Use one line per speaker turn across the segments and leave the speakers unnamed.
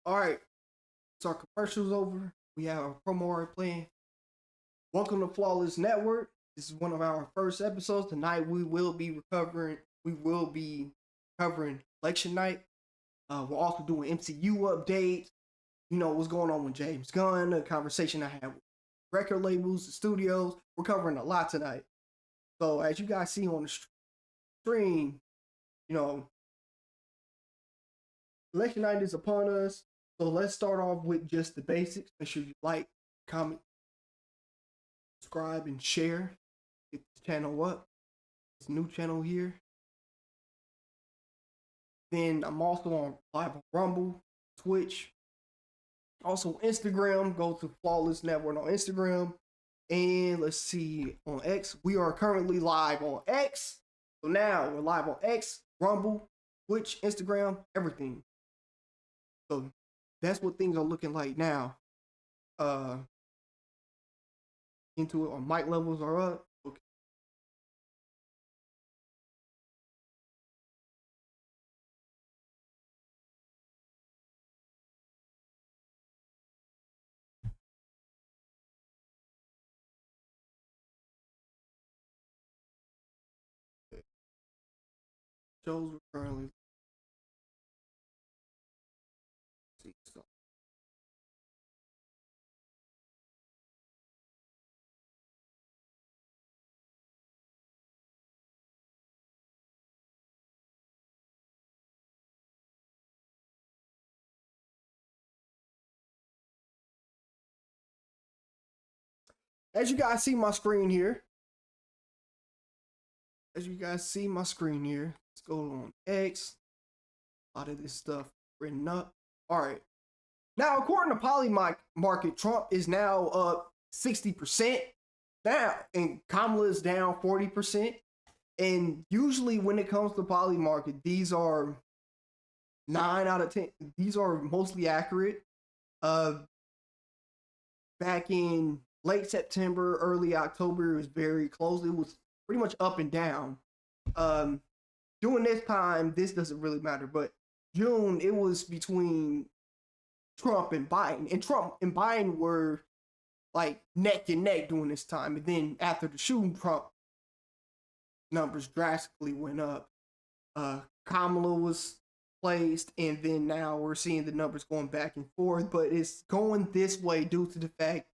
All right, so our commercial's over. We have our promo already playing. Welcome to Flawless Network. This is one of our first episodes. Tonight we will be covering election night. We're also doing MCU updates. You know what's going on with James Gunn, the conversation I had with record labels, the studios. We're covering a lot tonight. So as you guys see on the stream, you know, election night is upon us. So let's start off with just the basics. Make sure you like, comment, subscribe, and share. Get the channel up. It's a new channel here. Then I'm also on live on Rumble, Twitch, also Instagram. Go to Flawless Network on Instagram. And let's see, on X, we are currently live on X. So now we're live on X, Rumble, Twitch, Instagram, everything. So that's what things are looking like now. Into it, our mic levels are up. Okay. Shows are currently. As you guys see my screen here. Let's go on X. A lot of this stuff written up. All right. Now, according to Polymarket, Trump is now up 60% now, and Kamala is down 40%. And usually when it comes to Polymarket, these are 9 out of 10. These are mostly accurate. Back in late September, early October, it was very close. It was pretty much up and down. During this time, this doesn't really matter, but June, it was between Trump and Biden. And Trump and Biden were like neck and neck during this time. And then after the shooting, Trump numbers drastically went up. Kamala was placed, and then now we're seeing the numbers going back and forth, but it's going this way due to the fact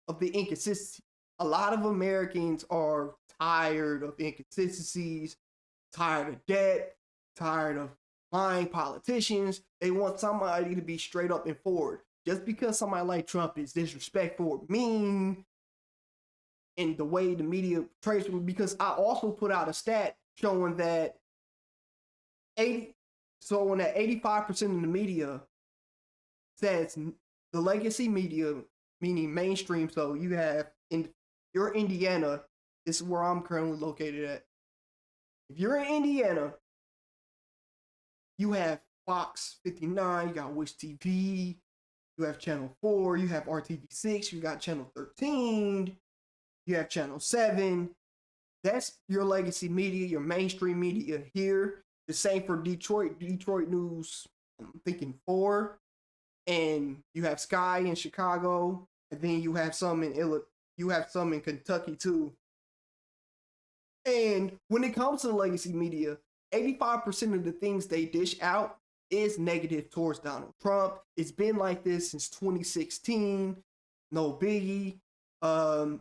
of the inconsistency. A lot of Americans are tired of inconsistencies, tired of debt, tired of lying politicians. They want somebody to be straight up and forward. Just because somebody like Trump is disrespectful or mean in the way the media portrays him, because I also put out a stat showing that 85% of the media says the legacy media, meaning mainstream. So you have you're Indiana. This is where I'm currently located at. If you're in Indiana, you have Fox 59, you got Wish TV, you have Channel 4, you have RTV6, you got Channel 13, you have Channel 7. That's your legacy media, your mainstream media here. The same for Detroit News, I'm thinking 4. And you have Sky in Chicago, and then you have some in Kentucky too. And when it comes to the legacy media, 85% of the things they dish out is negative towards Donald Trump. It's been like this since 2016. No biggie.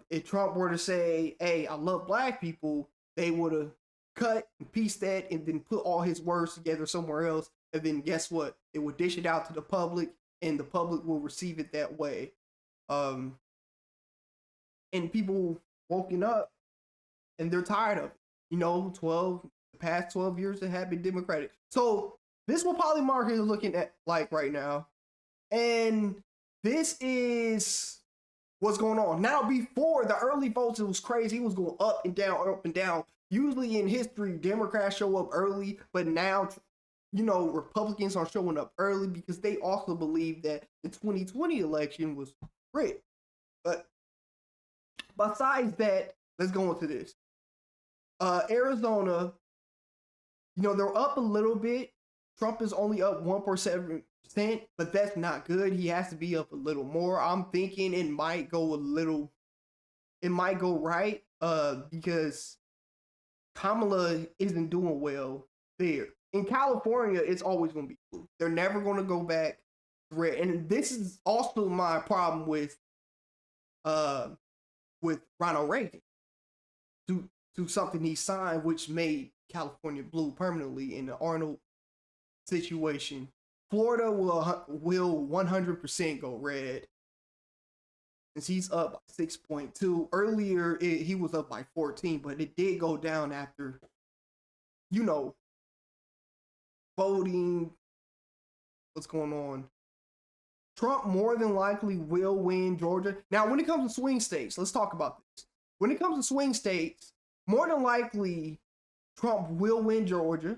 If Trump were to say, hey, I love black people, they would have cut and pieced that and then put all his words together somewhere else. And then guess what? It would dish it out to the public and the public will receive it that way. And people woken up and they're tired of it. You know, the past 12 years it have been Democratic. So this is what Poly Market is looking at like right now. And this is what's going on. Now, before the early votes, it was crazy. It was going up and down, up and down. Usually in history, Democrats show up early, but now, you know, Republicans are showing up early because they also believe that the 2020 election was rigged. But besides that, let's go into this. Arizona, you know, they're up a little bit. Trump is only up 1%, but that's not good. He has to be up a little more. I'm thinking it might go right, because Kamala isn't doing well there. In California, it's always going to be blue. They're never going to go back to red. And this is also my problem with Ronald Reagan to something he signed, which made California blue permanently in the Arnold situation. Florida will 100% go red, since he's up by 6.2. Earlier, he was up by 14, but it did go down after, you know, voting. What's going on? Trump more than likely will win Georgia. Now, when it comes to swing states, let's talk about this. When it comes to swing states, more than likely, Trump will win Georgia.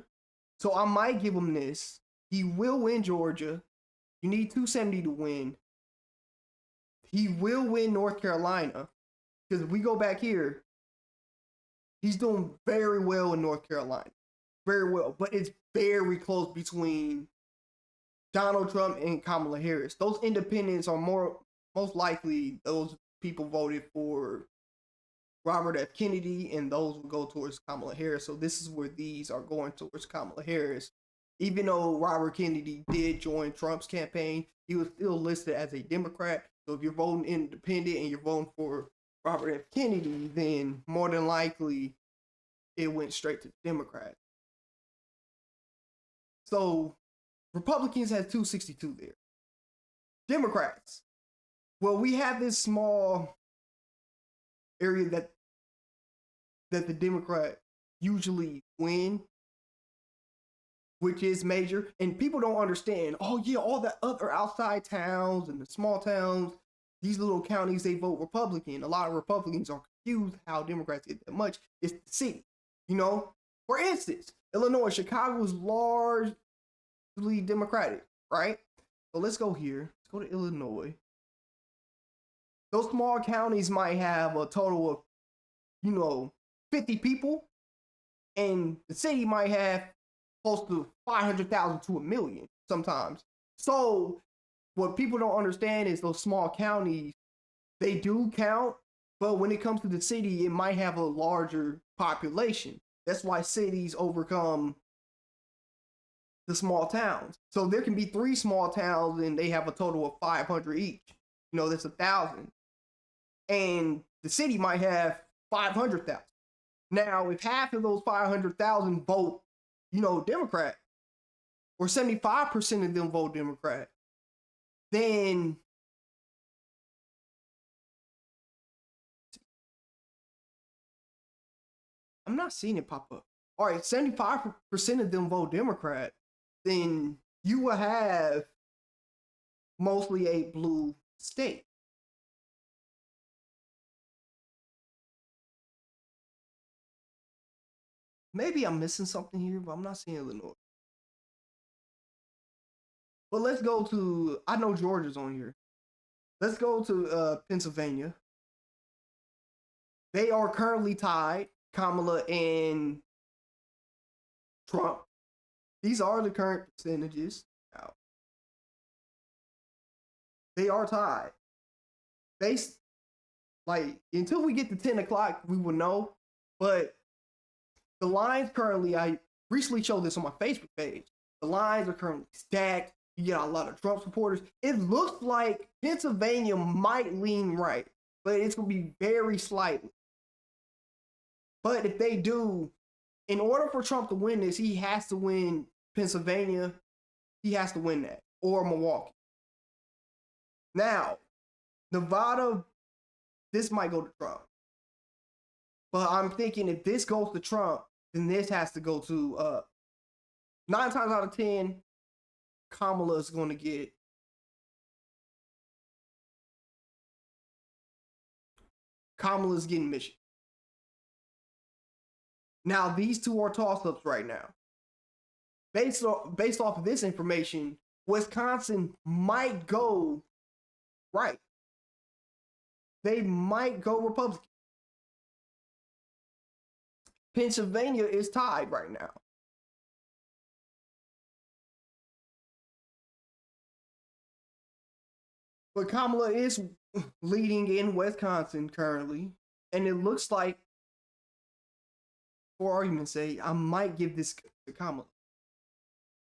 So I might give him this. He will win Georgia. You need 270 to win. He will win North Carolina. Because if we go back here, he's doing very well in North Carolina. Very well. But it's very close between Donald Trump and Kamala Harris. Those independents are most likely those people voted for Robert F. Kennedy, and those will go towards Kamala Harris. So this is where these are going towards Kamala Harris. Even though Robert Kennedy did join Trump's campaign, he was still listed as a Democrat. So if you're voting independent and you're voting for Robert F. Kennedy, then more than likely it went straight to the Democrats. So Republicans has 262 there. Democrats, well, we have this small area that the Democrat usually win, which is major, and people don't understand. Oh yeah, all the other outside towns and the small towns, these little counties, they vote Republican. A lot of Republicans are confused how Democrats get that much. It's the city, you know. For instance, Illinois, Chicago is largely Democratic, right? So let's go here. Let's go to Illinois. Those small counties might have a total of, you know, 50 people, and the city might have close to 500,000 to 1 million sometimes. So what people don't understand is those small counties, they do count, but when it comes to the city, it might have a larger population. That's why cities overcome the small towns. So there can be 3 small towns and they have a total of 500 each. You know, that's 1,000. And the city might have 500,000. Now, if half of those 500,000 vote, you know, Democrat, or 75% of them vote Democrat, then I'm not seeing it pop up. All right, 75% of them vote Democrat, then you will have mostly a blue state. Maybe I'm missing something here, but I'm not seeing Illinois. But let's go to, I know Georgia's on here. Let's go to Pennsylvania. They are currently tied, Kamala and Trump. These are the current percentages. Now, they are tied. Like, until we get to 10 o'clock, we will know. But the lines currently, I recently showed this on my Facebook page. The lines are currently stacked. You got a lot of Trump supporters. It looks like Pennsylvania might lean right, but it's going to be very slightly. But if they do, in order for Trump to win this, he has to win Pennsylvania. He has to win that, or Milwaukee. Now, Nevada, this might go to Trump. But I'm thinking if this goes to Trump, then this has to go to 9 times out of 10, Kamala is going to get Kamala's getting Michigan. Now, these two are toss-ups right now. Based off of this information, Wisconsin might go right. They might go Republican. Pennsylvania is tied right now. But Kamala is leading in Wisconsin currently. And it looks like, for argument's sake, I might give this to Kamala.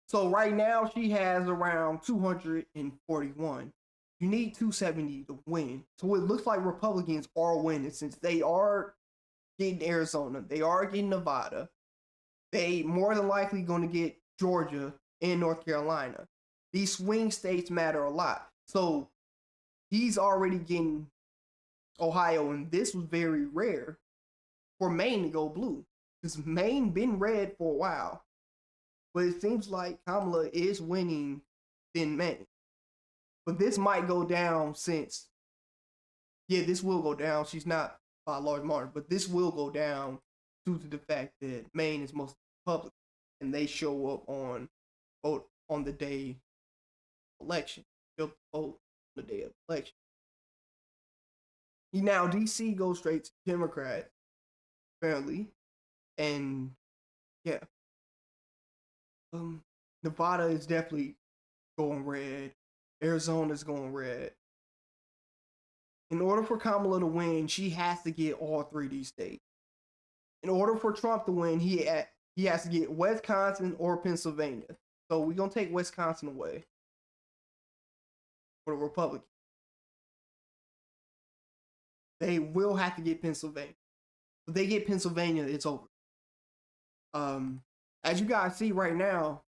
So right now she has around 241. You need 270 to win. So it looks like Republicans are winning since they are getting Arizona. They are getting Nevada. They more than likely going to get Georgia and North Carolina. These swing states matter a lot. So he's already getting Ohio, and this was very rare for Maine to go blue. Because Maine been red for a while. But it seems like Kamala is winning in Maine. But this might go down since, yeah, this will go down. She's not by a large margin, but this will go down due to the fact that Maine is mostly Republican, and they show up on vote on the day of election. They'll vote on the day of election. Now DC goes straight to Democrat, apparently, and yeah. Nevada is definitely going red. Arizona's going red. In order for Kamala to win, she has to get all 3 of these states. In order for Trump to win, he has to get Wisconsin or Pennsylvania. So we're going to take Wisconsin away for the Republicans. They will have to get Pennsylvania. If they get Pennsylvania, it's over. As you guys see right now,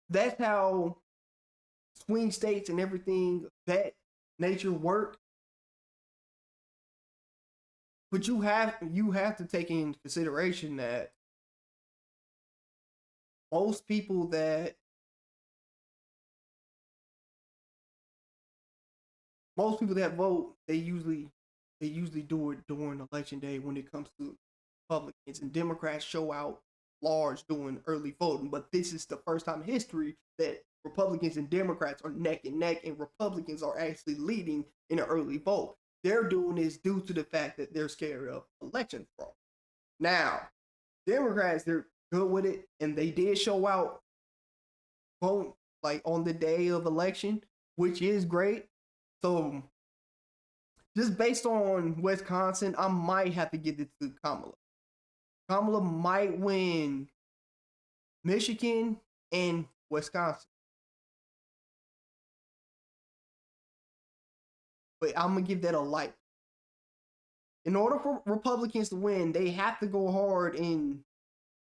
that's how swing states and everything that nature work. But you have to take into consideration that most people that vote, they usually do it during election day when it comes to Republicans, and Democrats show out large doing early voting. But this is the first time in history that Republicans and Democrats are neck and neck, and Republicans are actually leading in an early vote. They're doing this due to the fact that they're scared of election fraud. Now, Democrats, they're good with it, and they did show out vote like on the day of election, which is great. So just based on Wisconsin, I might have to give it to Kamala. Kamala might win Michigan and Wisconsin. But I'm going to give that a light. In order for Republicans to win, they have to go hard and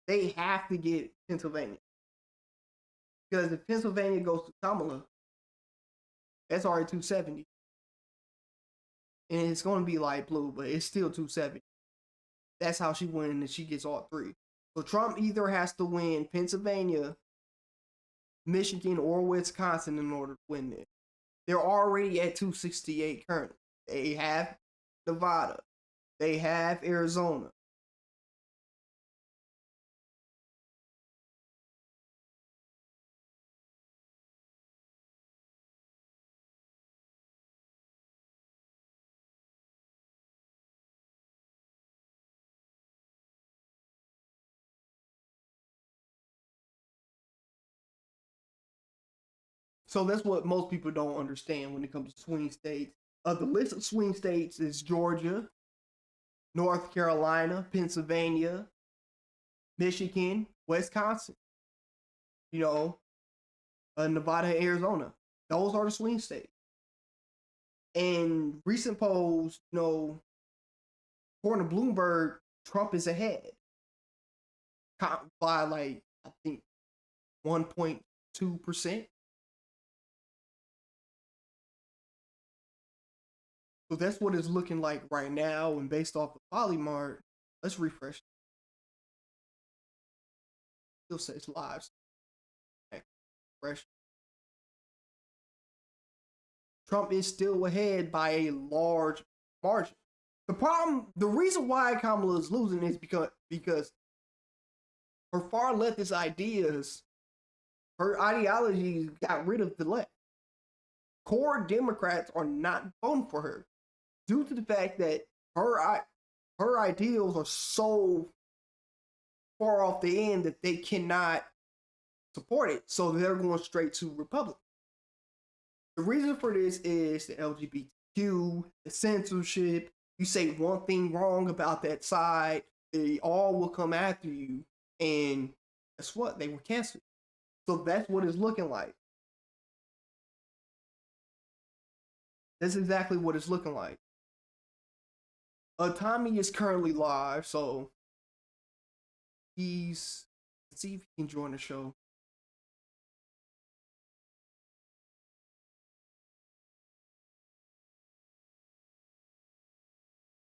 they have to get Pennsylvania. Because if Pennsylvania goes to Kamala, that's already 270. And it's going to be light blue, but it's still 270. That's how she wins, and she gets all 3. So Trump either has to win Pennsylvania, Michigan, or Wisconsin in order to win this. They're already at 268 currently. They have Nevada. They have Arizona. So that's what most people don't understand when it comes to swing states. The list of swing states is Georgia, North Carolina, Pennsylvania, Michigan, Wisconsin. you know, Nevada and Arizona. Those are the swing states. And recent polls, according to Bloomberg, Trump is ahead by like I think 1.2%. So that's what it's looking like right now. And based off of Polymart, let's refresh. Still says live. Refresh. Trump is still ahead by a large margin. The reason why Kamala is losing is because her far leftist ideas, her ideologies got rid of the left. Core Democrats are not voting for her due to the fact that her ideals are so far off the end that they cannot support it. So they're going straight to Republicans. The reason for this is the LGBTQ, the censorship. You say one thing wrong about that side, they all will come after you. And guess what? They were canceled. So that's what it's looking like. That's exactly what it's looking like. Tommy is currently live, so let's see if he can join the show.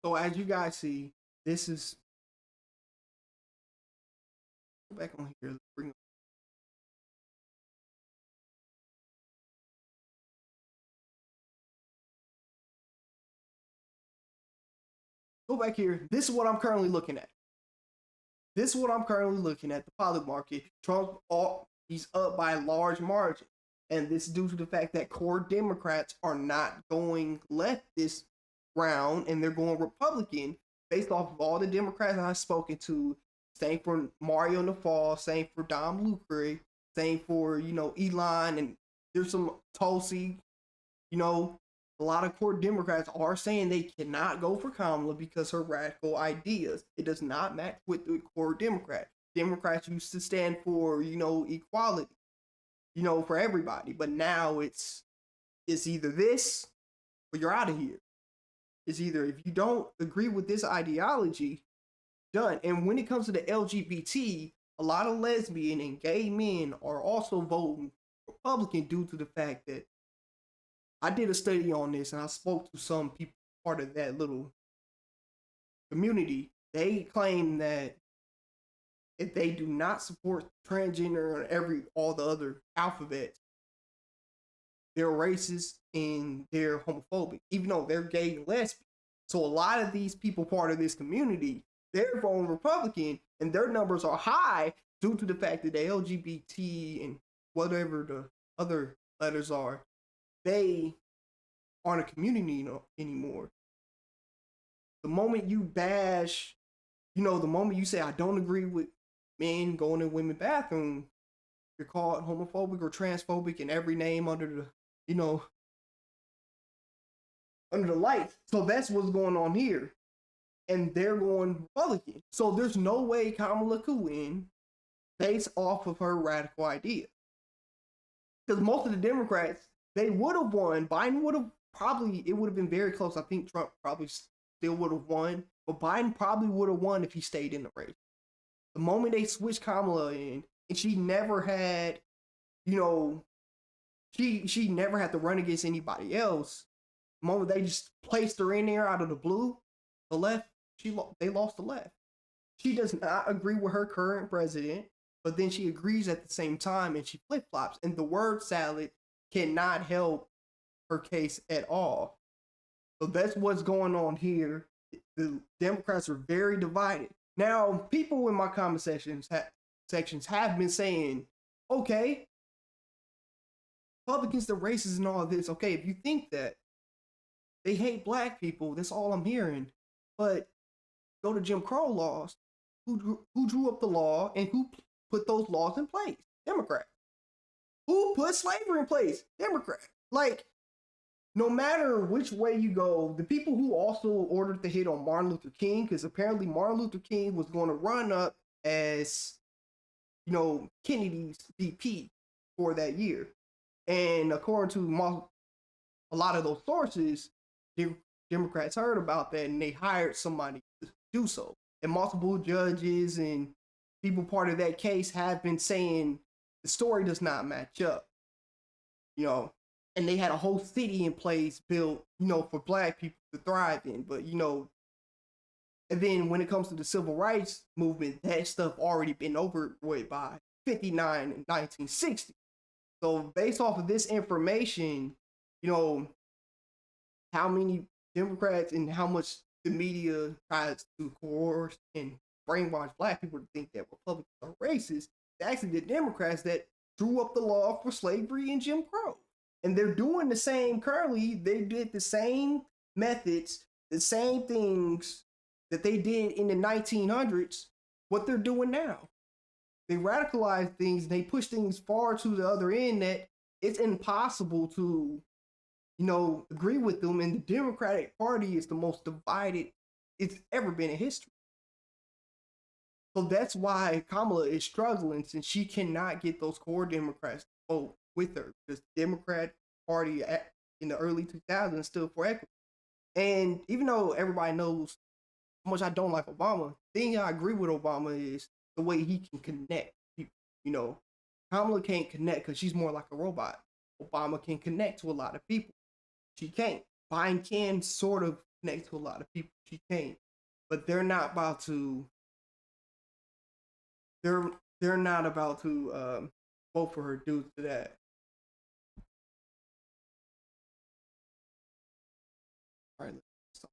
So as you guys see, this is go back on here. Bring go back here. This is what I'm currently looking at. The poly market. Trump, he's up by a large margin. And this is due to the fact that core Democrats are not going left this round and they're going Republican based off of all the Democrats I've spoken to. Same for Mario in the fall, same for Dom Lucre, same for, Elon, and there's some Tulsi, a lot of core Democrats are saying they cannot go for Kamala because her radical ideas. It does not match with the core Democrat. Democrats used to stand for, equality, for everybody. But now it's either this or you're out of here. It's either if you don't agree with this ideology, done. And when it comes to the LGBT, a lot of lesbian and gay men are also voting Republican due to the fact that I did a study on this and I spoke to some people part of that little community. They claim that if they do not support transgender and all the other alphabets, they're racist and they're homophobic, even though they're gay and lesbian. So a lot of these people part of this community, they're voting Republican and their numbers are high due to the fact that the LGBT and whatever the other letters are, they aren't a community anymore. The moment you bash, the moment you say, I don't agree with men going in women's bathroom, you're called homophobic or transphobic and every name under the, under the lights. So that's what's going on here. And they're going Republican. So there's no way Kamala could win based off of her radical idea. Because most of the Democrats, they would have won. Biden would have it would have been very close. I think Trump probably still would have won. But Biden probably would have won if he stayed in the race. The moment they switched Kamala in, and she never had, she never had to run against anybody else. The moment they just placed her in there out of the blue, the left, they lost the left. She does not agree with her current president, but then she agrees at the same time and she flip-flops. And the word salad cannot help her case at all. So that's what's going on here. The Democrats are very divided. Now, people in my comment sections have been saying, okay, Republicans, the racists and all of this. Okay, if you think that they hate black people, that's all I'm hearing. But go to Jim Crow laws. Who drew up the law and who put those laws in place? Democrat. Who put slavery in place? Democrat. Like, no matter which way you go, the people who also ordered the hit on Martin Luther King, because apparently Martin Luther King was going to run up as Kennedy's VP for that year. And according to a lot of those sources, Democrats heard about that and they hired somebody to do so. And multiple judges and people part of that case have been saying the story does not match up. And they had a whole city in place built, for Black people to thrive in. But, and then when it comes to the civil rights movement, that stuff already been over with by 59 and 1960. So based off of this information, how many Democrats and how much the media tries to coerce and brainwash Black people to think that Republicans are racist, it's actually the Democrats that drew up the law for slavery and Jim Crow. And they're doing the same currently. They did the same methods, the same things that they did in the 1900s, what they're doing now. They radicalize things, they push things far to the other end that it's impossible to, agree with them. And the Democratic Party is the most divided it's ever been in history. So that's why Kamala is struggling, since she cannot get those core Democrats to vote with her, because the Democrat Party in the early 2000s stood for equity. And even though everybody knows how much I don't like Obama, the thing I agree with Obama is the way he can connect people. Kamala can't connect because she's more like a robot. Obama can connect to a lot of people. She can't. Biden can sort of connect to a lot of people. She can't. But they're not about to. They're not about to vote for her due to that. All right. Let's stop.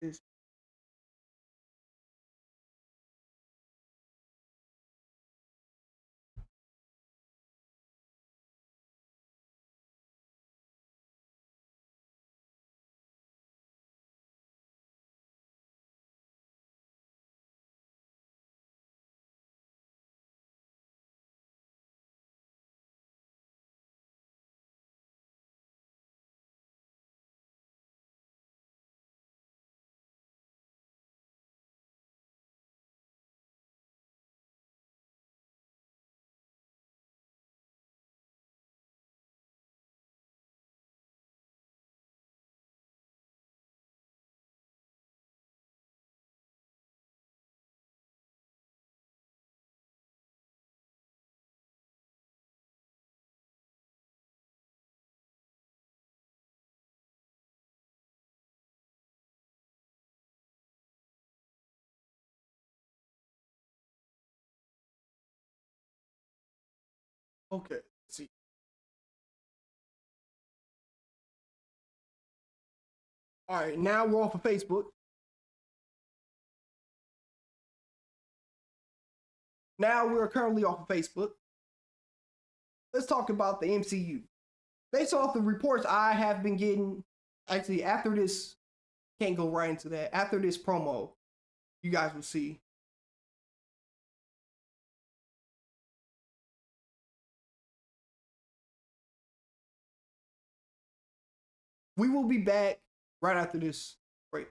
This okay. Let's see. All right. Now we're off of Facebook. Now we're currently off of Facebook. Let's talk about the MCU. Based off the reports I have been getting, actually after this, can't go right into that. After this promo, you guys will see. We will be back right after this break.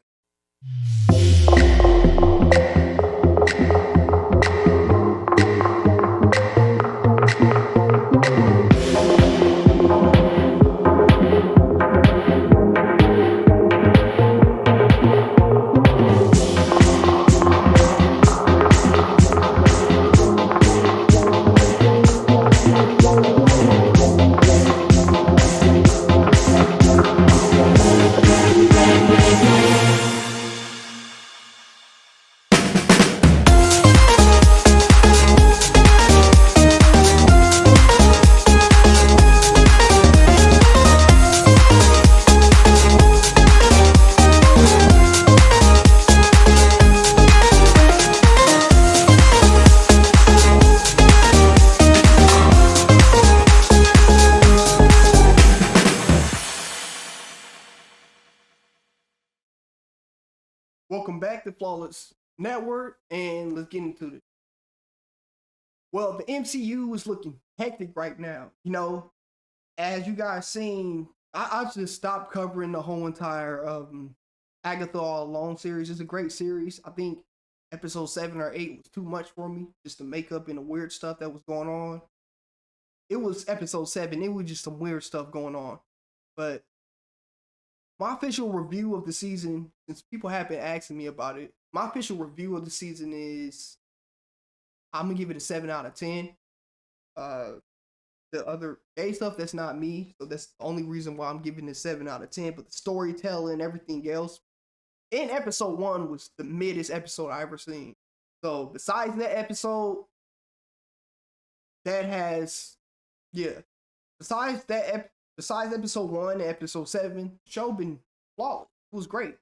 Welcome back to Flawless Network, and let's get into it. Well, the MCU is looking hectic right now. You know, as you guys seen, I just stopped covering the whole entire Agatha All Alone series. It's a great series. I think episode 7 or 8 was too much for me, just the makeup and the weird stuff that was going on. It was episode 7. It was just some weird stuff going on. But my official review of the season, since people have been asking me about it, my official review of the season is I'm gonna give it a 7 out of 10. The other A stuff, that's not me, so that's the only reason why I'm giving it 7 out of 10. But the storytelling, everything else in episode 1 was the middest episode I ever seen. So besides that episode, that has besides episode 1 and episode 7, show been flawless. It was great.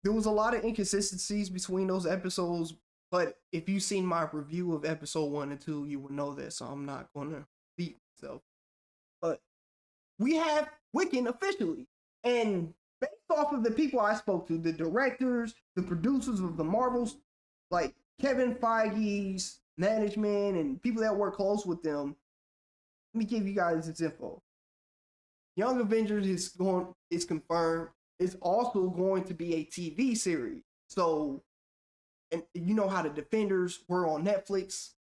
There was a lot of inconsistencies between those episodes, but if you've seen my review of episode 1 and 2, you will know that, so I'm not gonna beat myself. But we have Wiccan officially, and based off of the people I spoke to, the directors, the producers of the Marvels, like Kevin Feige's management and people that work close with them, let me give you guys this info. Young Avengers is confirmed. It's also going to be a TV series. So, and you know how the Defenders were on Netflix.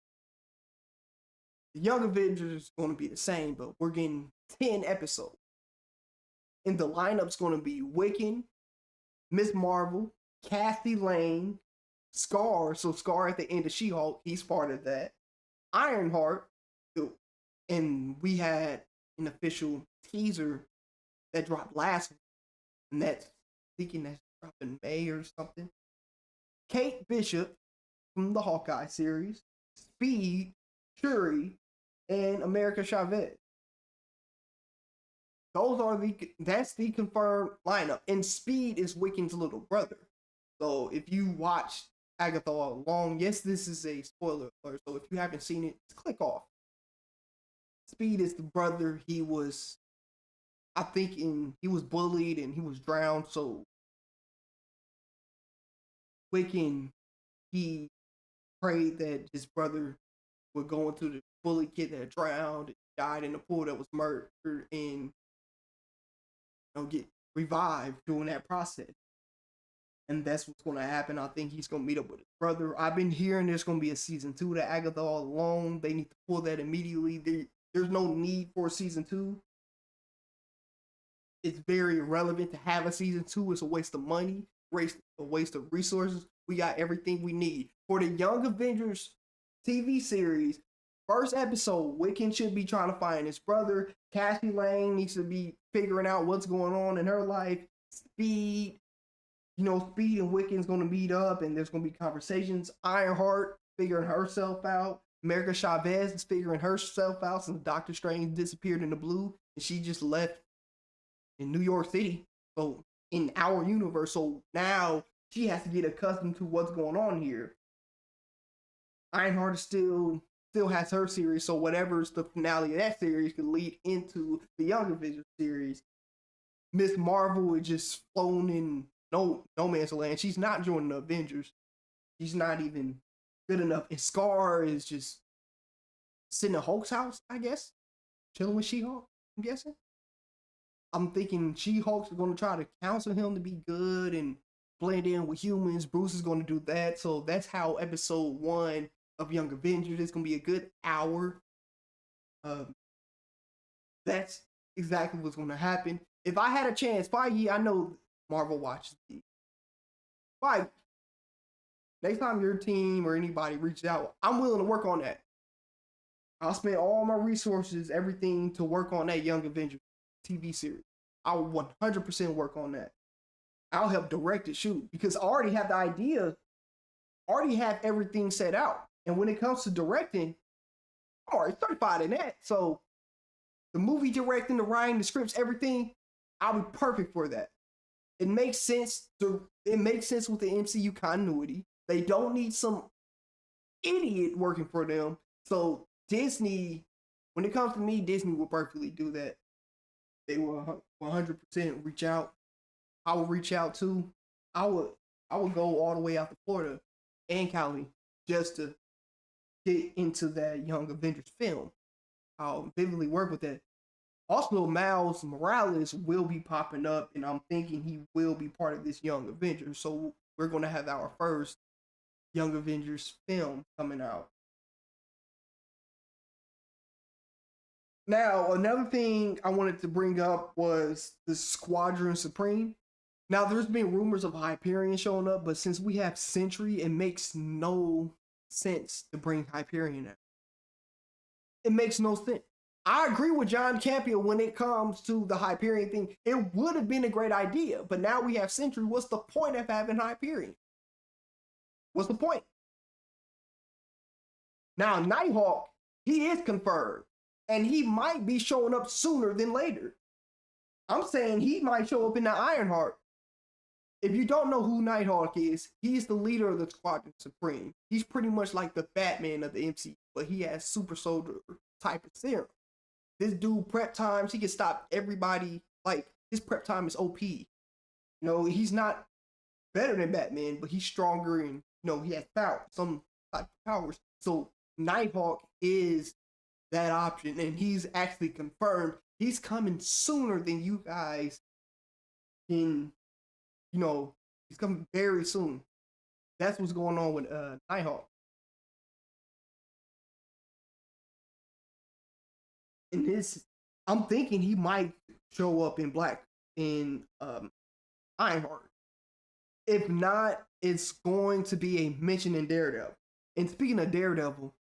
The Young Avengers is going to be the same, but we're getting 10 episodes. And the lineup's going to be Wiccan, Miss Marvel, Cassie Lang, Scar. So Scar at the end of She-Hulk, he's part of that. Ironheart, and we had an official teaser that dropped last week, and that's thinking that's dropped in May or something. Kate Bishop from the Hawkeye series, Speed, Shuri, and America Chavez. That's the confirmed lineup. And Speed is Wiccan's little brother. So if you watch Agatha All Along, yes, this is a spoiler alert. So if you haven't seen it, just click off. Speed is the brother. He was bullied and he was drowned. So Wiccan, he prayed that his brother would go into the bully kid that drowned, died in the pool, that was murdered, and get revived during that process. And that's what's going to happen. I think he's going to meet up with his brother. I've been hearing there's going to be a season 2 to Agatha All Alone. They need to pull that immediately. There's no need for a season 2. It's very irrelevant to have a season 2. It's a waste of money, a waste of resources. We got everything we need. For the Young Avengers TV series, first episode, Wiccan should be trying to find his brother. Cassie Lang needs to be figuring out what's going on in her life. Speed and Wiccan's going to meet up, and there's going to be conversations. Ironheart figuring herself out. America Chavez is figuring herself out since Doctor Strange disappeared in the blue, and she just left in New York City. So in our universe, so now she has to get accustomed to what's going on here. Ironheart still has her series, so whatever's the finale of that series could lead into the Young Avengers series. Miss Marvel is just flown in no man's land. She's not joining the Avengers. She's not even good enough. And Scar is just sitting in Hulk's house, I guess, chilling with She-Hulk, I'm guessing. I'm thinking She-Hulk's going to try to counsel him to be good and blend in with humans. Bruce is going to do that. So that's how episode 1 of Young Avengers is going to be a good hour. That's exactly what's going to happen. If I had a chance, Feige, I know Marvel watches me. Feige, next time your team or anybody reaches out, I'm willing to work on that. I'll spend all my resources, everything to work on that Young Avengers TV series. I'll 100% work on that. I'll help direct it, shoot, because I already have the idea, already have everything set out. And when it comes to directing, I'm already certified in that. So the movie directing, the writing, the scripts, everything, I'll be perfect for that. It makes sense with the MCU continuity. They don't need some idiot working for them. So Disney, when it comes to me, Disney will perfectly do that. They will 100% reach out. I will reach out too. I would go all the way out to Florida and Cali just to get into that Young Avengers film. I'll vividly work with that. Also, Miles Morales will be popping up, and I'm thinking he will be part of this Young Avengers. So we're going to have our first Young Avengers film coming out. Now, another thing I wanted to bring up was the Squadron Supreme. Now, there's been rumors of Hyperion showing up, but since we have Sentry, it makes no sense to bring Hyperion out. It makes no sense. I agree with John Campia when it comes to the Hyperion thing. It would have been a great idea, but now we have Sentry. What's the point of having Hyperion? What's the point? Now, Nighthawk, he is confirmed, and he might be showing up sooner than later. I'm saying he might show up in the Ironheart. If you don't know who Nighthawk is, he's the leader of the Squadron Supreme. He's pretty much like the Batman of the MCU, but he has super soldier type of serum. This dude prep times, he can stop everybody. Like, his prep time is OP. You know, he's not better than Batman, but he's stronger and, you know, he has power, some type of powers. So Nighthawk is that option, and he's actually confirmed. He's coming sooner than you guys can, you know, he's coming very soon. That's what's going on with Nighthawk. And this, I'm thinking he might show up in Ironheart. If not, it's going to be a mention in Daredevil. And speaking of Daredevil,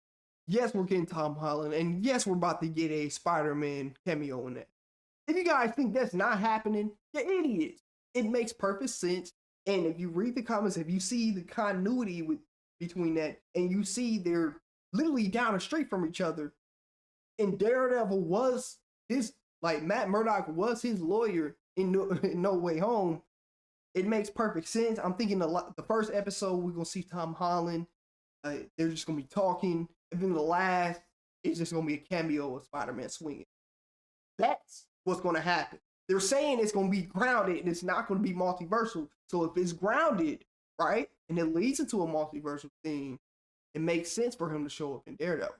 yes, we're getting Tom Holland, and yes, we're about to get a Spider-Man cameo in that. If you guys think that's not happening, you're idiots. It makes perfect sense. And if you read the comments, if you see the continuity between that, and you see they're literally down the street from each other, and Daredevil was his, like, Matt Murdock was his lawyer in No Way Home, it makes perfect sense. I'm thinking the first episode, we're going to see Tom Holland. They're just going to be talking. And then the last, it's just going to be a cameo of Spider-Man swinging. That's what's going to happen. They're saying it's going to be grounded and it's not going to be multiversal. So if it's grounded, right, and it leads into a multiversal thing, it makes sense for him to show up in Daredevil.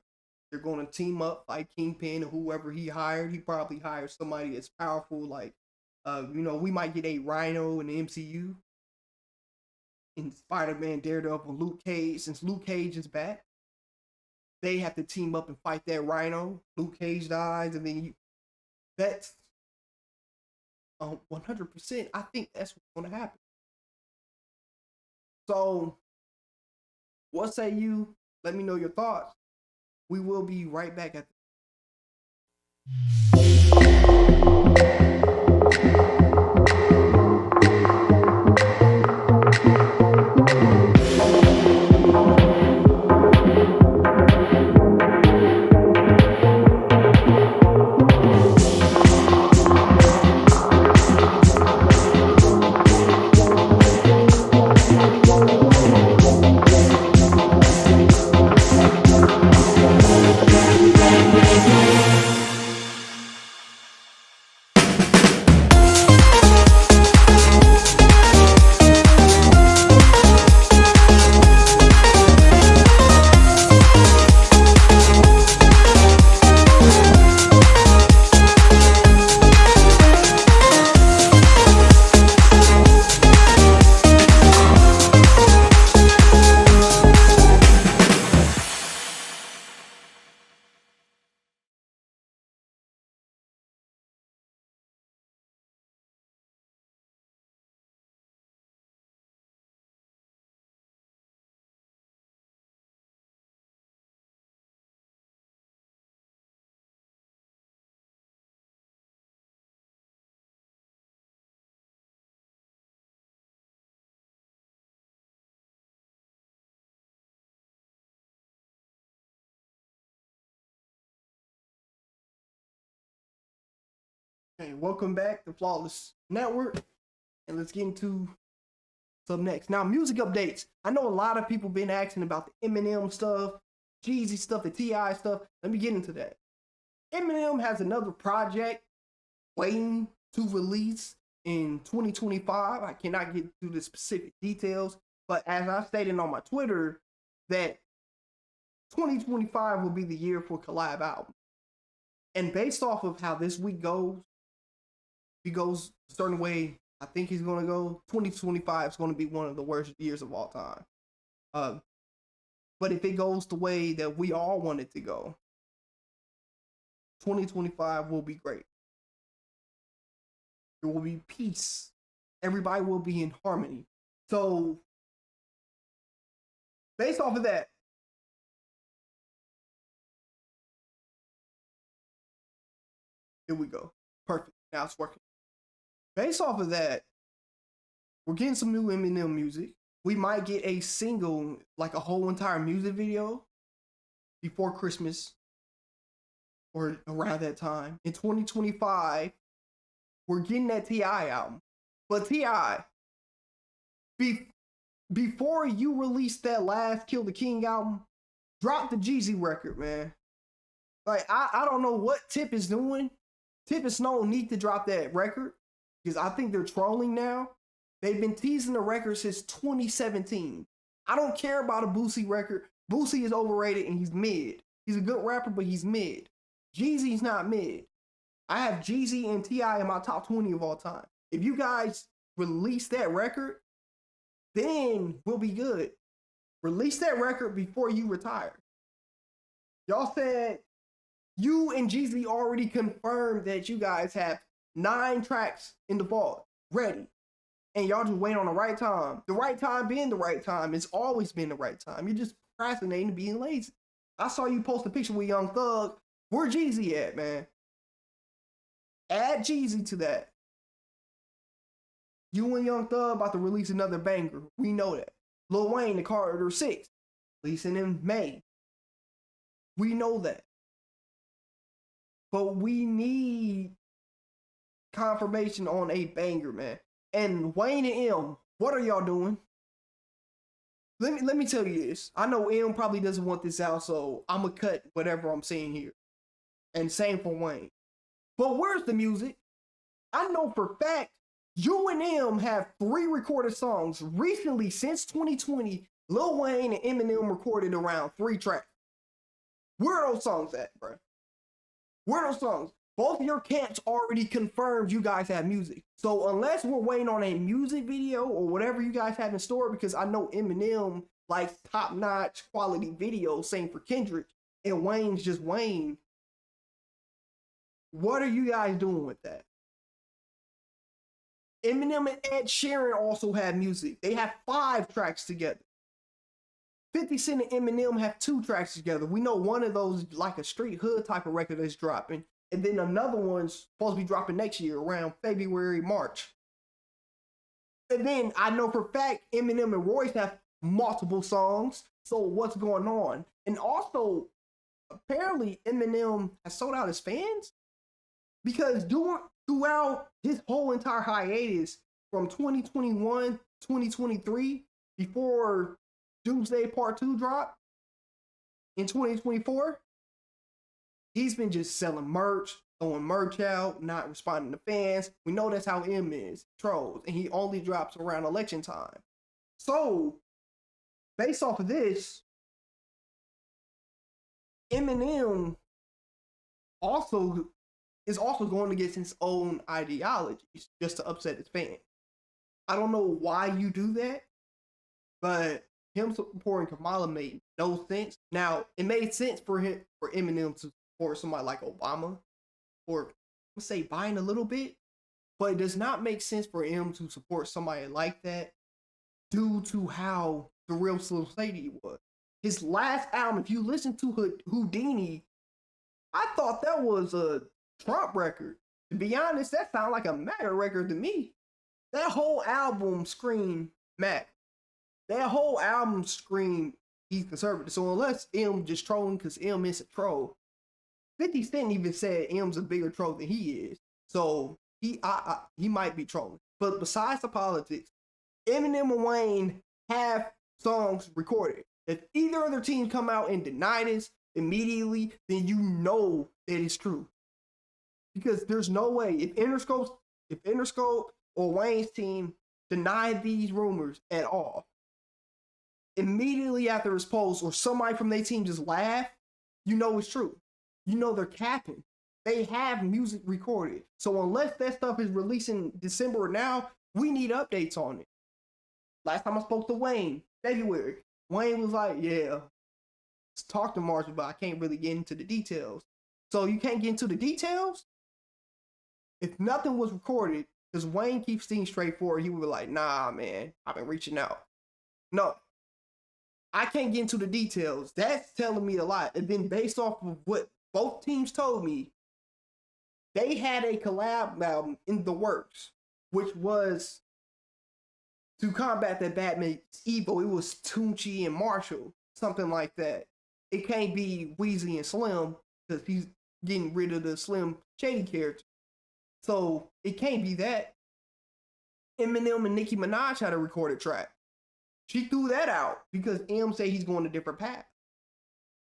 They're going to team up like Kingpin or whoever he hired. He probably hired somebody that's powerful, like, you know, we might get a Rhino in the MCU. In Spider-Man, Daredevil, Luke Cage. Since Luke Cage is back, they have to team up and fight that Rhino. Luke Cage dies, and then that's 100%. I think that's what's going to happen. So, what say you? Let me know your thoughts. We will be right back at Okay, welcome back to Flawless Network, and let's get into some next. Now, music updates. I know a lot of people been asking about the Eminem stuff, Jeezy stuff, the T.I. stuff. Let me get into that. Eminem has another project waiting to release, in 2025. I cannot get to the specific details, but as I stated on my Twitter, that 2025 will be the year for collab albums. And based off of how this week goes, if he goes a certain way I think he's going to go, 2025 is going to be one of the worst years of all time. But if it goes the way that we all want it to go, 2025 will be great. There will be peace. Everybody will be in harmony. So, based off of that, here we go. Perfect. Now it's working. Based off of that, we're getting some new Eminem music. We might get a single, like a whole entire music video before Christmas or around that time. In 2025, we're getting that T.I. album. But T.I., before you release that last Kill the King album, drop the Jeezy record, man. Like, I don't know what Tip is doing. Tip and Snow need to drop that record because I think they're trolling now. They've been teasing the record since 2017. I don't care about a Boosie record. Boosie is overrated and he's mid. He's a good rapper, but he's mid. Jeezy's not mid. I have Jeezy and T.I. in my top 20 of all time. If you guys release that record, then we'll be good. Release that record before you retire. Y'all said you and Jeezy already confirmed that you guys have 9 tracks in the vault ready. And y'all just wait on the right time. The right time being the right time. It's always been the right time. You're just procrastinating and being lazy. I saw you post a picture with Young Thug. Where Jeezy at, man? Add Jeezy to that. You and Young Thug about to release another banger. We know that. Lil Wayne, the Carter 6, releasing in May. We know that. But we need confirmation on a banger, man. And Wayne and M, what are y'all doing? Let me tell you this. I know M probably doesn't want this out, so I'm going to cut whatever I'm saying here. And same for Wayne. But where's the music? I know for a fact you and M have 3 recorded songs. Recently, since 2020, Lil Wayne and Eminem recorded around 3 tracks. Where are those songs at, bro? Where are those songs? Both of your camps already confirmed you guys have music. So unless we're waiting on a music video or whatever you guys have in store, because I know Eminem likes top-notch quality videos, same for Kendrick, and Wayne's just Wayne. What are you guys doing with that? Eminem and Ed Sheeran also have music. They have 5 tracks together. 50 Cent and Eminem have 2 tracks together. We know one of those is like a street hood type of record that's dropping. And then another one's supposed to be dropping next year around February, March. And then I know for a fact Eminem and Royce have multiple songs. So what's going on? And also, apparently Eminem has sold out his fans. Because throughout his whole entire hiatus from 2021, 2023, before Doomsday Part 2 dropped in 2024, he's been just selling merch, throwing merch out, not responding to fans. We know that's how M is, trolls, and he only drops around election time. So, based off of this, Eminem is also going against his own ideologies just to upset his fans. I don't know why you do that, but him supporting Kamala made no sense. Now, it made sense for Eminem to support somebody like Obama, or let's say Biden a little bit, but it does not make sense for him to support somebody like that due to how the real Slim Shady was. His last album, if you listen to Houdini, I thought that was a Trump record. To be honest, that sounded like a MAGA record to me. That whole album screamed Mac. That whole album screamed he's conservative. So unless M just trolling because M is a troll, 50 Cent even said M's a bigger troll than he is. So he might be trolling. But besides the politics, Eminem and Wayne have songs recorded. If either of their teams come out and deny this immediately, then you know that it's true. Because there's no way if Interscope or Wayne's team denied these rumors at all, immediately after it's posted, or somebody from their team just laugh, you know it's true. You know they're capping. They have music recorded. So unless that stuff is released in December or now, we need updates on it. Last time I spoke to Wayne, February, Wayne was like, yeah, let's talk to Marshall, but I can't really get into the details. So you can't get into the details? If nothing was recorded, because Wayne keeps things straightforward, he would be like, nah, man, I've been reaching out. No, I can't get into the details. That's telling me a lot. And then based off of what both teams told me, they had a collab album in the works, which was to combat that Batman evil. It was Tunchi and Marshall, something like that. It can't be Weezy and Slim because he's getting rid of the Slim Shady character. So it can't be that. Eminem and Nicki Minaj had a recorded track. She threw that out because M said he's going a different path.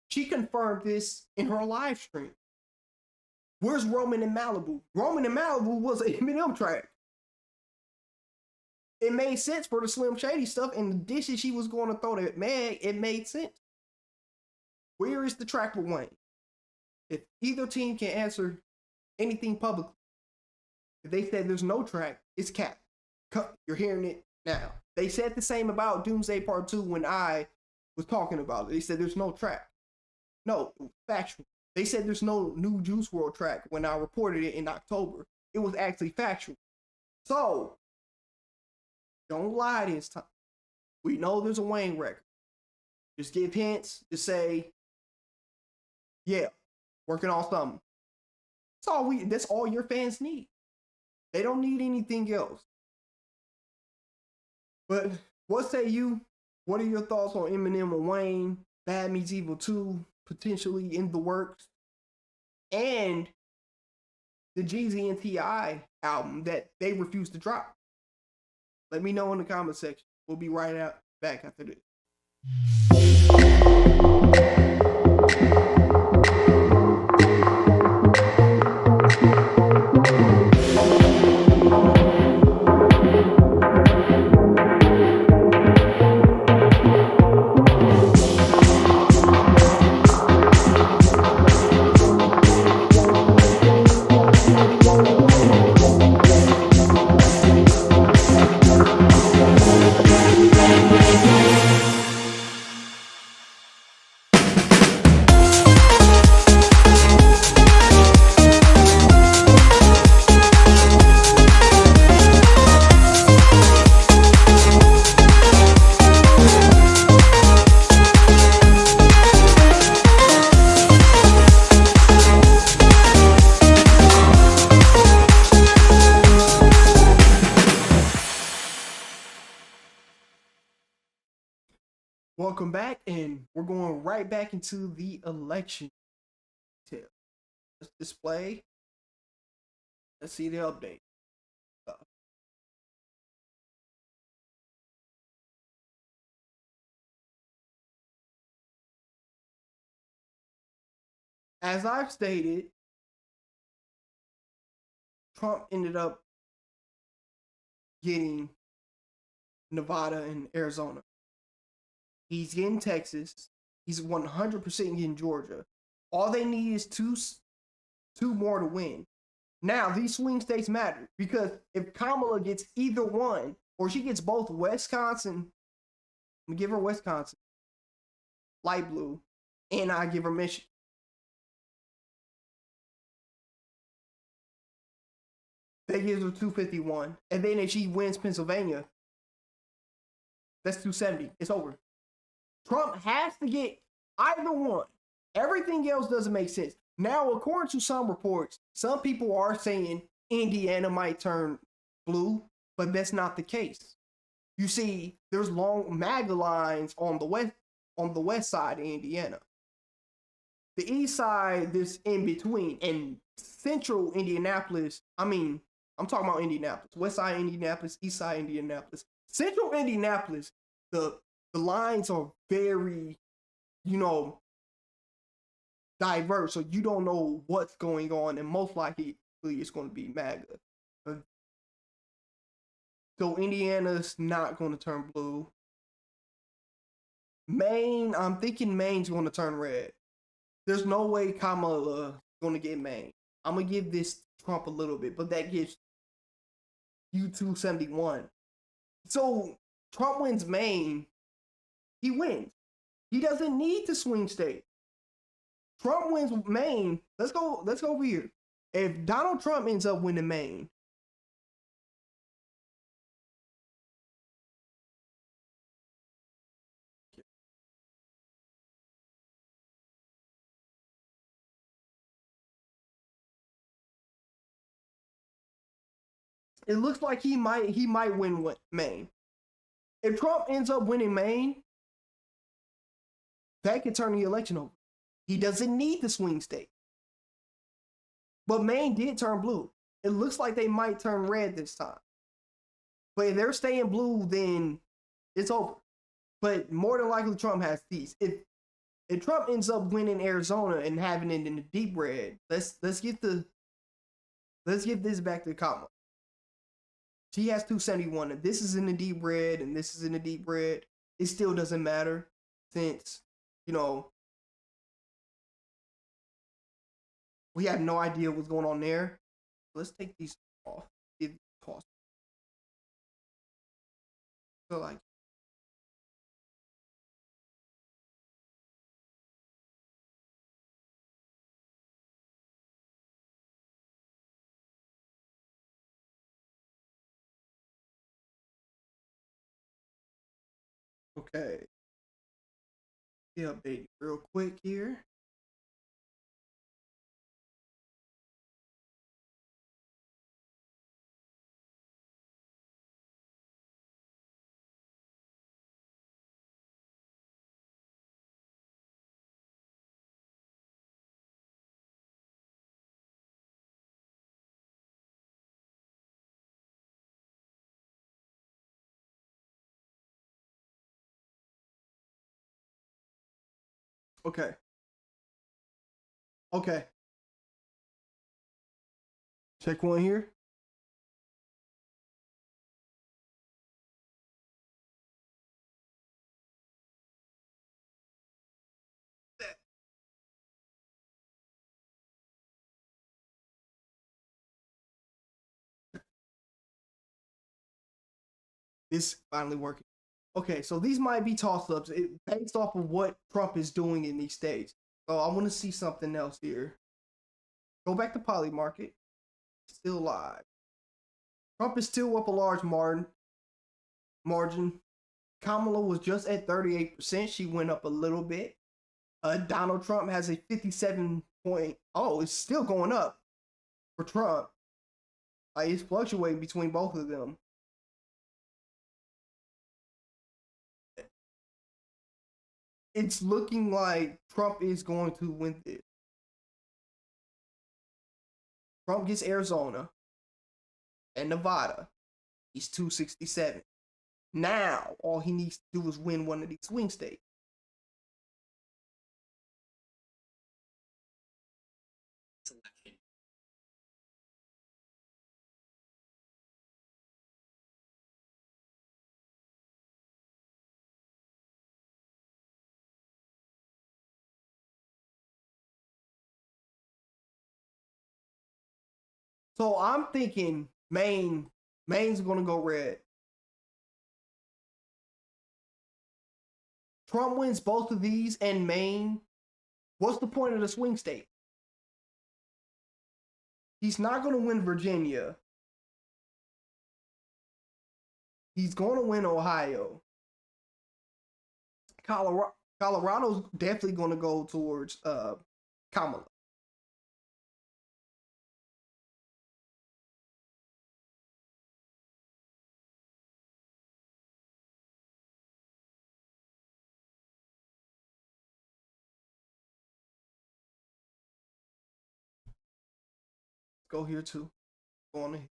She confirmed this in her live stream. Where's Roman in Malibu? Roman in Malibu was an Eminem track. It made sense for the Slim Shady stuff and the dishes she was going to throw at Meg. It made sense. Where is the track with Wayne? If either team can answer anything publicly, if they said there's no track, it's cap. You're hearing it now. They said the same about Doomsday Part 2 when I was talking about it. They said there's no track. No, it was factual. They said there's no new Juice WRLD track when I reported it in October. It was actually factual. So, don't lie this time. We know there's a Wayne record. Just give hints. Just say, yeah, working on something. That's all your fans need. They don't need anything else. But what say you? What are your thoughts on Eminem and Wayne, Bad Meets Evil 2, potentially in the works, and the Jeezy and T.I. album that they refused to drop? Let me know in the comment section. We'll be right back after this. Welcome back, and we're going right back into the election detail. Let's display. Let's see the update. As I've stated, Trump ended up getting Nevada and Arizona. He's getting Texas. He's 100% getting Georgia. All they need is two more to win. Now, these swing states matter because if Kamala gets either one, or she gets both Wisconsin, I'm going to give her Wisconsin, light blue, and I give her Michigan. That gives her 251. And then if she wins Pennsylvania, that's 270. It's over. Trump has to get either one. Everything else doesn't make sense. Now, according to some reports, some people are saying Indiana might turn blue, but that's not the case. You see, there's long MAGA lines on the west side of Indiana. The east side, there's in between. And central Indianapolis, I'm talking about Indianapolis. West side Indianapolis, east side Indianapolis. Central Indianapolis, the lines are very, diverse, so you don't know what's going on, and most likely it's going to be MAGA. So Indiana's not going to turn blue. Maine, I'm thinking Maine's going to turn red. There's no way Kamala going to get Maine. I'm going to give this Trump a little bit, but that gives you 271. So Trump wins Maine. He wins. He doesn't need to swing state. Trump wins Maine. Let's go over here. If Donald Trump ends up winning Maine, it looks like he might win Maine. If Trump ends up winning Maine, that could turn the election over. He doesn't need the swing state. But Maine did turn blue. It looks like they might turn red this time. But if they're staying blue, then it's over. But more than likely, Trump has these. If Trump ends up winning Arizona and having it in the deep red, let's get this back to Kamala. She has 271. If this is in the deep red and this is in the deep red, it still doesn't matter since, we have no idea what's going on there. Let's take these off. Give cost. So like, okay. Update real quick here. Okay. Okay. Check one here. This finally working. Okay, so these might be toss-ups based off of what Trump is doing in these states. So I want to see something else here. Go back to Poly Market. Still live. Trump is still up a large margin. Kamala was just at 38%. She went up a little bit. Donald Trump has a 57 point. Oh, it's still going up for Trump. It's fluctuating between both of them. It's looking like Trump is going to win this. Trump gets Arizona and Nevada. He's 267. Now, all he needs to do is win one of these swing states. So I'm thinking Maine's going to go red. Trump wins both of these and Maine. What's the point of the swing state? He's not going to win Virginia. He's going to win Ohio. Colorado's definitely going to go towards Kamala. Go here too. Go on here.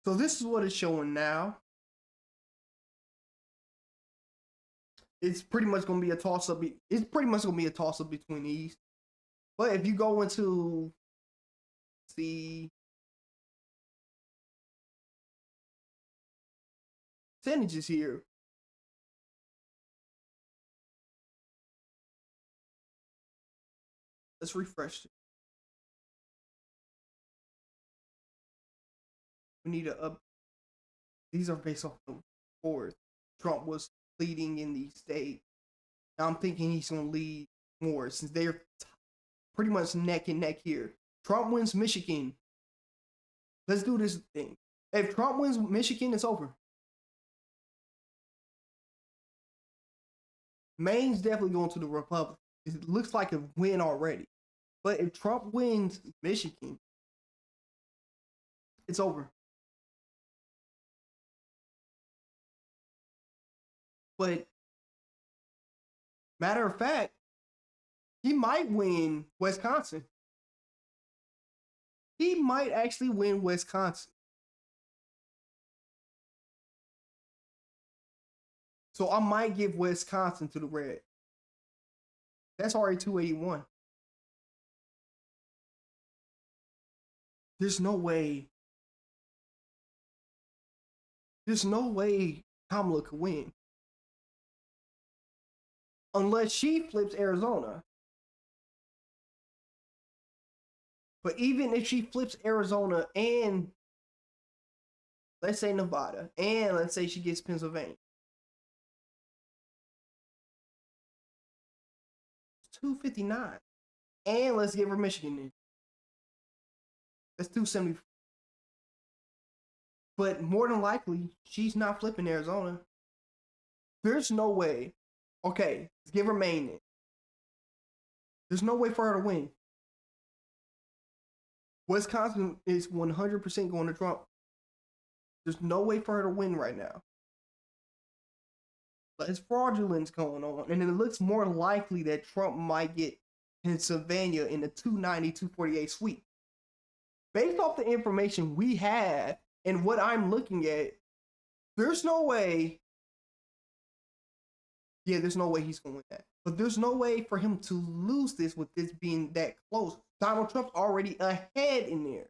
So this is what it's showing now. it's pretty much going to be a toss up. It's pretty much going to be a toss up between these. But if you go into the percentages here, let's refresh it. We need to up. These are based off the fourth. Trump was leading in the state. Now I'm thinking he's going to lead more since they're pretty much neck and neck here. Trump wins Michigan. Let's do this thing. If Trump wins Michigan, it's over. Maine's definitely going to the Republicans. It looks like a win already. But if Trump wins Michigan, it's over. But matter of fact, he might win Wisconsin. He might actually win Wisconsin. So I might give Wisconsin to the red. That's already 281. There's no way. There's no way Kamala could win. Unless she flips Arizona. But even if she flips Arizona and let's say Nevada, and let's say she gets Pennsylvania, it's 259. And let's give her Michigan in. That's 270. But more than likely, she's not flipping Arizona. There's no way. Okay, let's give her Maine in. There's no way for her to win. Wisconsin is 100% going to Trump. There's no way for her to win right now. But it's fraudulence going on. And it looks more likely that Trump might get Pennsylvania in the 290-248 sweep. Based off the information we have and what I'm looking at, there's no way. Yeah, there's no way he's going to win that. But there's no way for him to lose this with this being that close. Donald Trump's already ahead in there.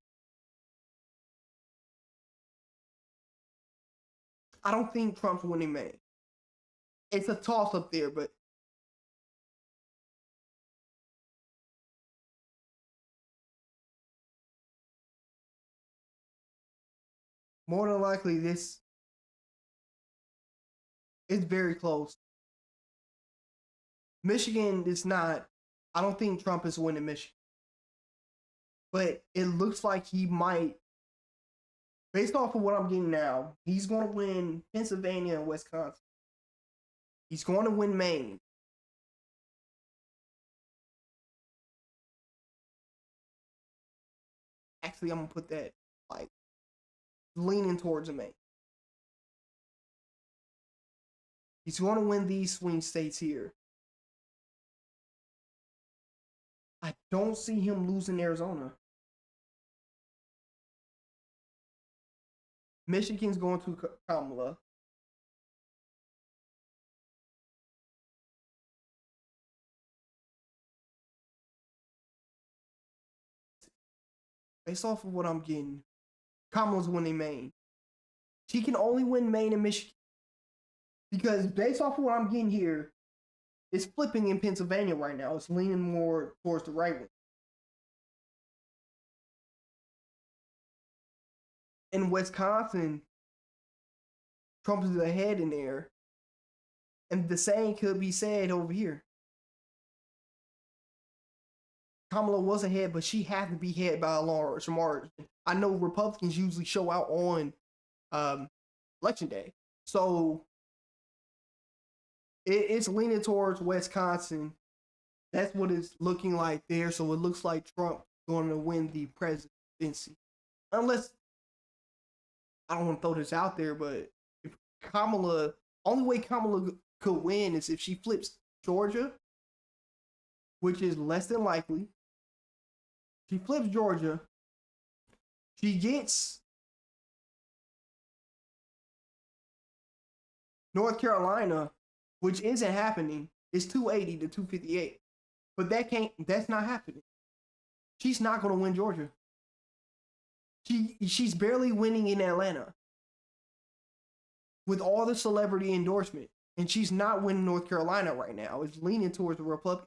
I don't think Trump's winning Maine. It's a toss up there, but more than likely this is very close. Michigan is not. I don't think Trump is winning Michigan. But it looks like he might, based off of what I'm getting now, he's going to win Pennsylvania and Wisconsin. He's going to win Maine. Actually, I'm going to put that like leaning towards Maine. He's going to win these swing states here. I don't see him losing Arizona. Michigan's going to Kamala. Based off of what I'm getting, Kamala's winning Maine. She can only win Maine and Michigan. Because based off of what I'm getting here, it's flipping in Pennsylvania right now. It's leaning more towards the right wing. In Wisconsin, Trump is ahead in there. And the same could be said over here. Kamala was ahead, but she had to be ahead by a large margin. I know Republicans usually show out on Election Day. So it's leaning towards Wisconsin. That's what it's looking like there. So it looks like Trump's going to win the presidency. Unless, I don't want to throw this out there, but if Kamala, only way Kamala could win is if she flips Georgia, which is less than likely. She flips Georgia. She gets North Carolina, which isn't happening. It's 280 to 258. But that's not happening. She's not going to win Georgia. She's barely winning in Atlanta with all the celebrity endorsement. And she's not winning North Carolina right now. It's leaning towards the Republican.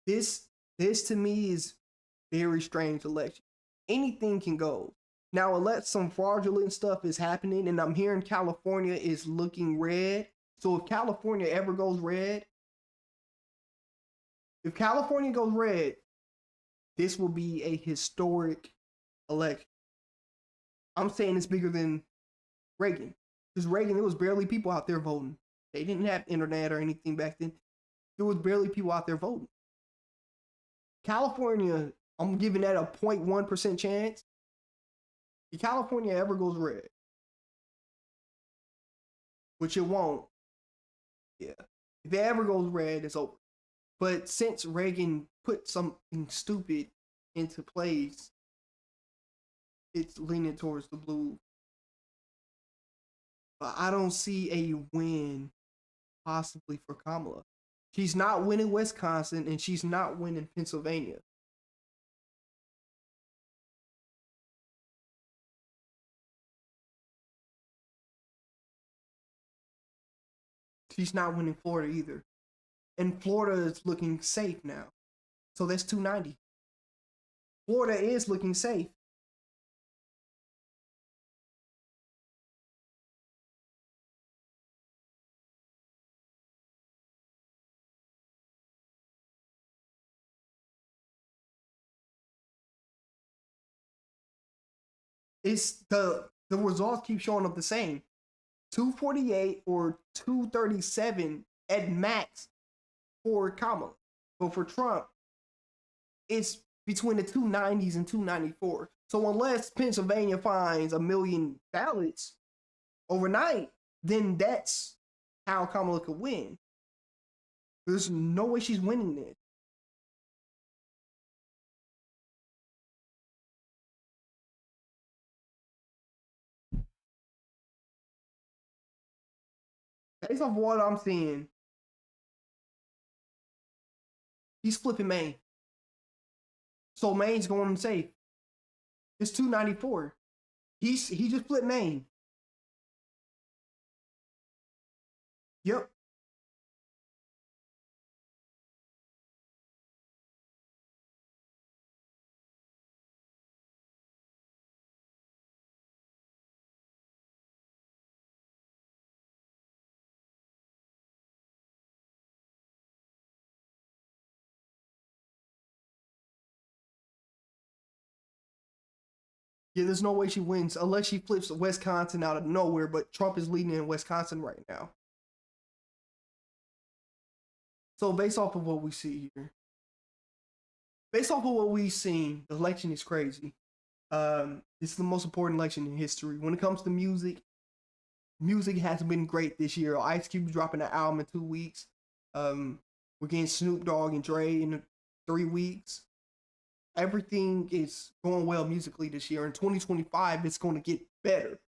This to me is very strange election. Anything can go. Now, unless some fraudulent stuff is happening, and I'm hearing California is looking red. So if California ever goes red, this will be a historic election. I'm saying it's bigger than Reagan. Because Reagan, there was barely people out there voting. They didn't have internet or anything back then. There was barely people out there voting. California, I'm giving that a 0.1% chance. If California ever goes red, which it won't, yeah. If it ever goes red, it's over. But since Reagan put something stupid into place, it's leaning towards the blue. But I don't see a win possibly for Kamala. She's not winning Wisconsin and she's not winning Pennsylvania. She's not winning Florida either. And Florida is looking safe now. So that's 290. Florida is looking safe. It's the results keep showing up the same. 248 or 237 at max for Kamala. But for Trump, it's between the 290s and 294. So unless Pennsylvania finds 1 million ballots overnight, then that's how Kamala could win. There's no way she's winning this. Based off what I'm seeing, he's flipping Maine. So Maine's going safe. It's 294. He just flipped Maine. Yep. Yeah, there's no way she wins unless she flips Wisconsin out of nowhere, but Trump is leading in Wisconsin right now. So based off of what we see here, based off of what we've seen, the election is crazy. This is the most important election in history. When it comes to music, music has been great this year. Ice Cube dropping an album in 2 weeks. We're getting Snoop Dogg and Dre in 3 weeks. Everything is going well musically this year. In 2025, it's going to get better.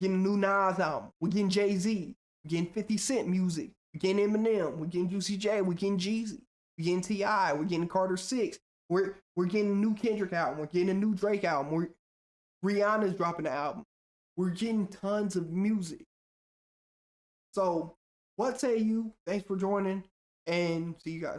Getting a new Nas album. We're getting Jay-Z. We're getting 50 Cent music. We're getting Eminem. We're getting Juicy J. We're getting Jeezy. We're getting T.I. We're getting Carter 6. We're getting a new Kendrick album. We're getting a new Drake album. Rihanna's dropping the album. We're getting tons of music. So, what say you? Thanks for joining, and see you guys.